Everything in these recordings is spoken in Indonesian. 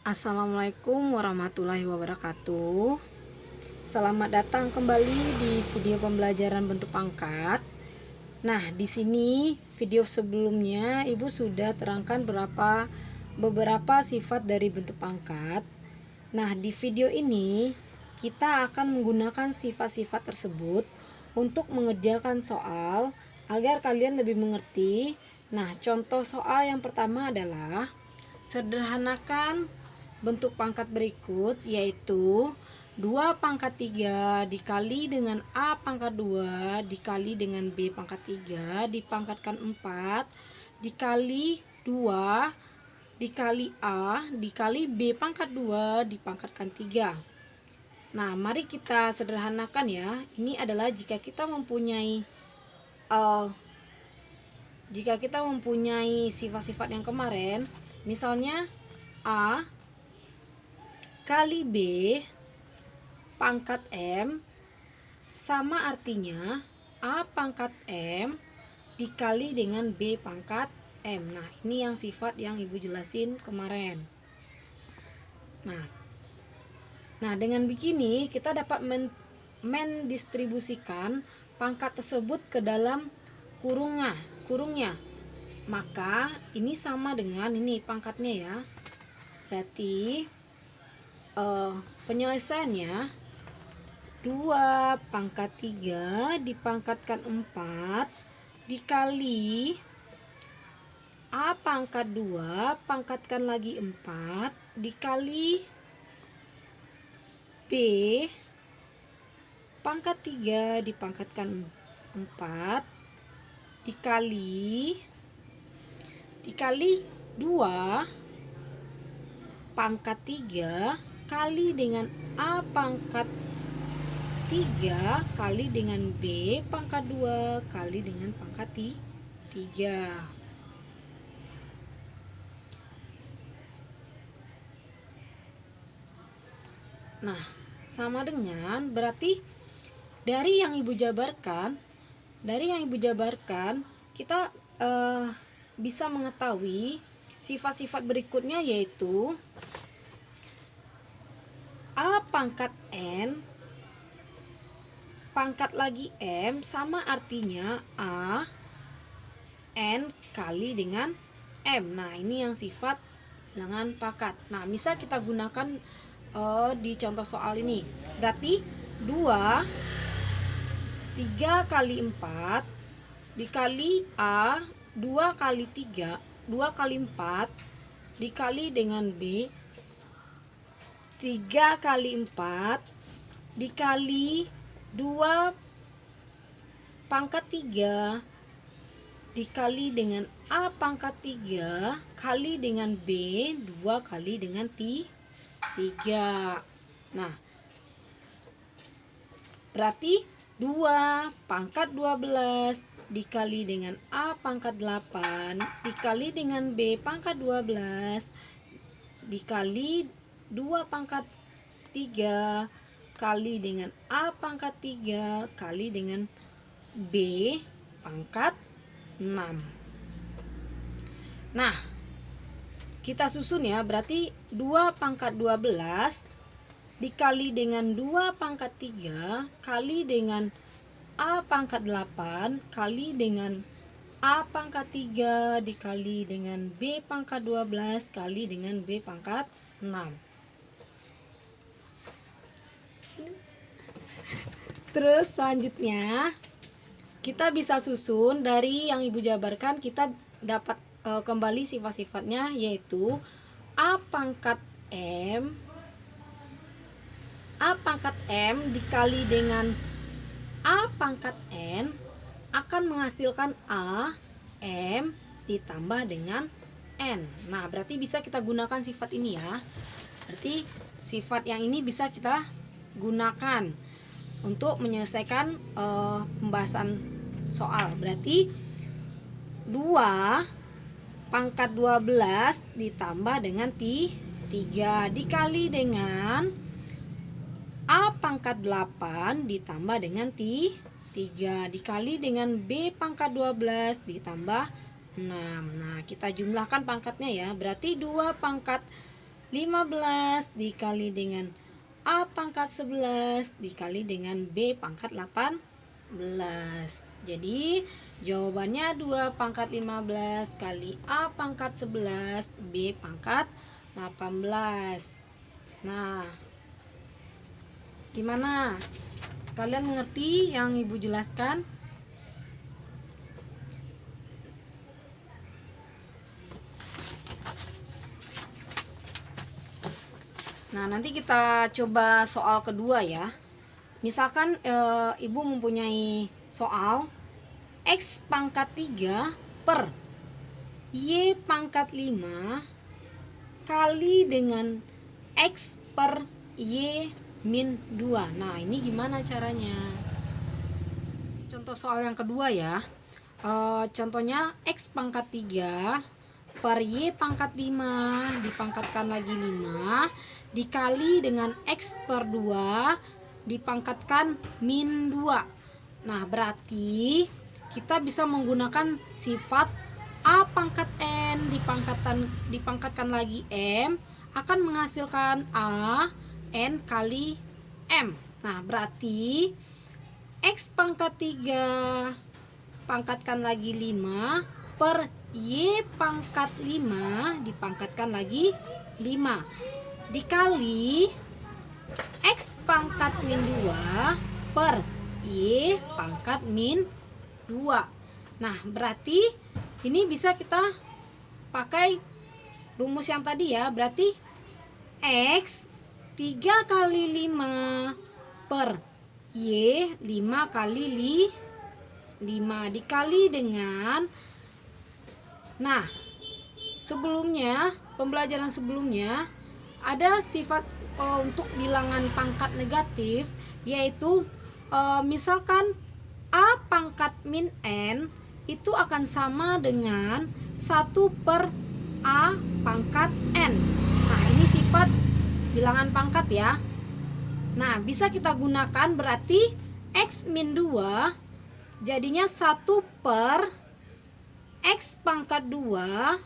Assalamualaikum warahmatullahi wabarakatuh. Selamat datang kembali di video pembelajaran bentuk pangkat. Nah, di sini video sebelumnya Ibu sudah terangkan beberapa sifat dari bentuk pangkat. Nah, di video ini kita akan menggunakan sifat-sifat tersebut untuk mengerjakan soal agar kalian lebih mengerti. Nah, contoh soal yang pertama adalah sederhanakan bentuk pangkat berikut, yaitu 2 pangkat 3 dikali dengan A pangkat 2 dikali dengan B pangkat 3 dipangkatkan 4 dikali 2 dikali A dikali B pangkat 2 dipangkatkan 3. Nah, mari kita sederhanakan ya. Ini adalah jika kita mempunyai sifat-sifat yang kemarin, misalnya A kali B pangkat M sama artinya A pangkat M dikali dengan B pangkat M. Nah, ini yang sifat yang Ibu jelasin kemarin. Nah, dengan begini kita dapat mendistribusikan pangkat tersebut ke dalam kurungnya. Maka ini sama dengan ini pangkatnya ya. Berarti penyelesaiannya 2 pangkat 3 dipangkatkan 4 dikali A pangkat 2 pangkatkan lagi 4 dikali B pangkat 3 dipangkatkan 4 dikali 2 pangkat 3 kali dengan A pangkat 3 kali dengan B pangkat 2 kali dengan pangkat 3. Nah, sama dengan berarti dari yang Ibu jabarkan kita bisa mengetahui sifat-sifat berikutnya, yaitu A pangkat N pangkat lagi M sama artinya A N kali dengan M. Nah, ini yang sifat bilangan pangkat. Nah, bisa kita gunakan di contoh soal ini. Berarti 3 kali 4 dikali A 2 kali 3 2 kali 4 dikali dengan B 3 kali 4 dikali 2 pangkat 3 dikali dengan A pangkat 3 kali dengan B 2 kali dengan 3. Nah, berarti 2 pangkat 12 dikali dengan A pangkat 8 dikali dengan B pangkat 12 dikali 2 pangkat 3 kali dengan A pangkat 3 kali dengan B pangkat 6. Nah, kita susun ya. Berarti 2 pangkat 12 dikali dengan 2 pangkat 3 kali dengan A pangkat 8 kali dengan A pangkat 3 dikali dengan B pangkat 12 kali dengan B pangkat 6. Terus selanjutnya kita bisa susun dari yang Ibu jabarkan, kita dapat kembali sifat-sifatnya, yaitu A pangkat M dikali dengan A pangkat N akan menghasilkan A M ditambah dengan N. Nah, berarti bisa kita gunakan sifat ini ya. Berarti sifat yang ini bisa kita gunakan untuk menyelesaikan pembahasan soal. Berarti 2 pangkat 12 ditambah dengan 3 dikali dengan A pangkat 8 ditambah dengan 3 dikali dengan B pangkat 12 ditambah 6. Nah, kita jumlahkan pangkatnya ya. Berarti 2 pangkat 15 dikali dengan A pangkat 11 dikali dengan B pangkat 18. Jadi jawabannya 2 pangkat 15 kali A pangkat 11 B pangkat 18. Nah, gimana? Kalian mengerti yang Ibu jelaskan? Nah, nanti kita coba soal kedua ya. Misalkan Ibu mempunyai soal X pangkat 3 per Y pangkat 5 kali dengan X per Y min 2. Nah, ini gimana caranya? Contoh soal yang kedua ya. Contohnya X pangkat 3 per Y pangkat 5 dipangkatkan lagi 5 dikali dengan X per 2 dipangkatkan min 2. Nah, berarti kita bisa menggunakan sifat A pangkat N dipangkatkan lagi M akan menghasilkan A N kali M. Nah, berarti X pangkat 3 pangkatkan lagi 5 per Y pangkat 5 dipangkatkan lagi 5 dikali X pangkat min 2 per Y pangkat min 2. Nah, berarti ini bisa kita pakai rumus yang tadi ya. Berarti X 3 kali 5 per Y 5 kali 5 dikali dengan, nah, sebelumnya, pembelajaran sebelumnya ada sifat untuk bilangan pangkat negatif, yaitu misalkan A pangkat min N itu akan sama dengan 1 per A pangkat N. Nah, ini sifat bilangan pangkat ya. Nah, bisa kita gunakan, berarti X min 2 jadinya 1 per X pangkat 2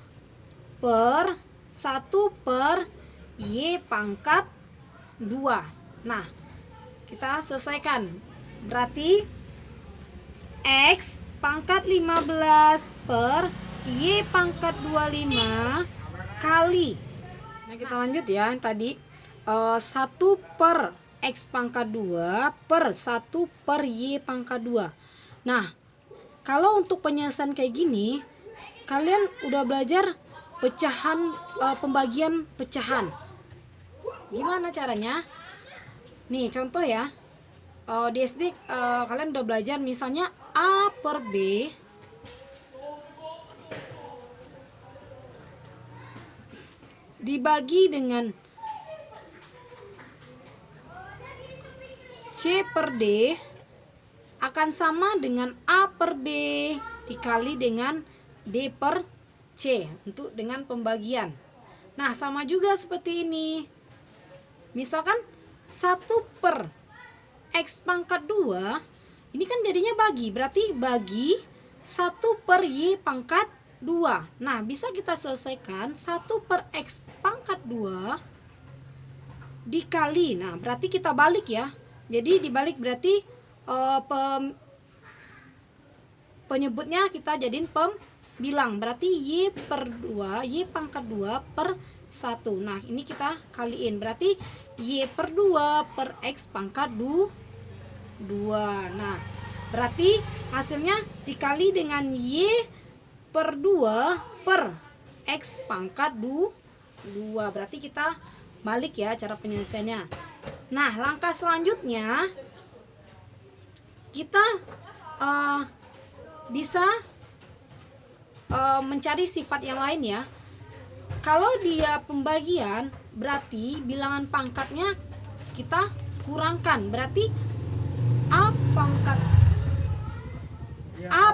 per 1 per Y pangkat 2. Nah, kita selesaikan. Berarti X pangkat 15 per Y pangkat 25 kali. Nah, kita lanjut ya. Tadi 1 per X pangkat 2 per 1 per Y pangkat 2. Nah, kalau untuk penyelesaian kayak gini, kalian udah belajar pecahan, pembagian pecahan. Gimana caranya? Nih, contoh ya. Di SD kalian udah belajar misalnya A per B dibagi dengan C per D akan sama dengan A per B dikali dengan D per C untuk dengan pembagian. Nah, sama juga seperti ini. Misalkan 1 per X pangkat 2 ini kan jadinya bagi, berarti bagi 1 per Y pangkat 2. Nah, bisa kita selesaikan 1 per X pangkat 2 dikali, nah berarti kita balik ya. Jadi dibalik berarti penyebutnya kita jadiin pembilang, berarti Y per 2, Y pangkat 2 per 1. Nah, ini kita kaliin, berarti Y per 2 per X pangkat 2. Nah, berarti hasilnya dikali dengan Y per 2 per X pangkat 2. Berarti kita balik ya cara penyelesaiannya. Nah, langkah selanjutnya kita bisa mencari sifat yang lain ya. Kalau dia pembagian, berarti bilangan pangkatnya kita kurangkan. Berarti A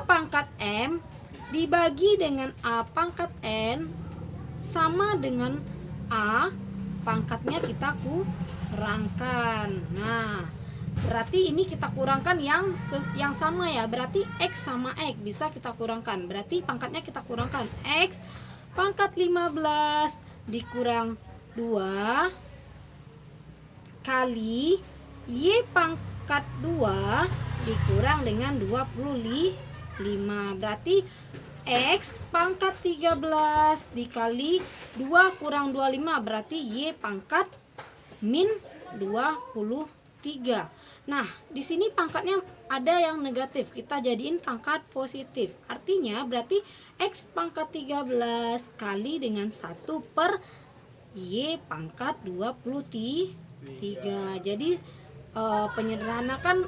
pangkat M dibagi dengan A pangkat N sama dengan A pangkatnya kita kurangkan. Nah, berarti ini kita kurangkan yang sama ya. Berarti X sama X bisa kita kurangkan. Berarti pangkatnya kita kurangkan. X pangkat 15 dikurang 2 kali Y pangkat 2 dikurang dengan 25. Berarti X pangkat 13 dikali 2 kurang 25, berarti Y pangkat min 23. Nah, di sini pangkatnya ada yang negatif, kita jadiin pangkat positif. Artinya berarti X pangkat 13 kali dengan 1 per Y pangkat 23. Jadi penyederhanakan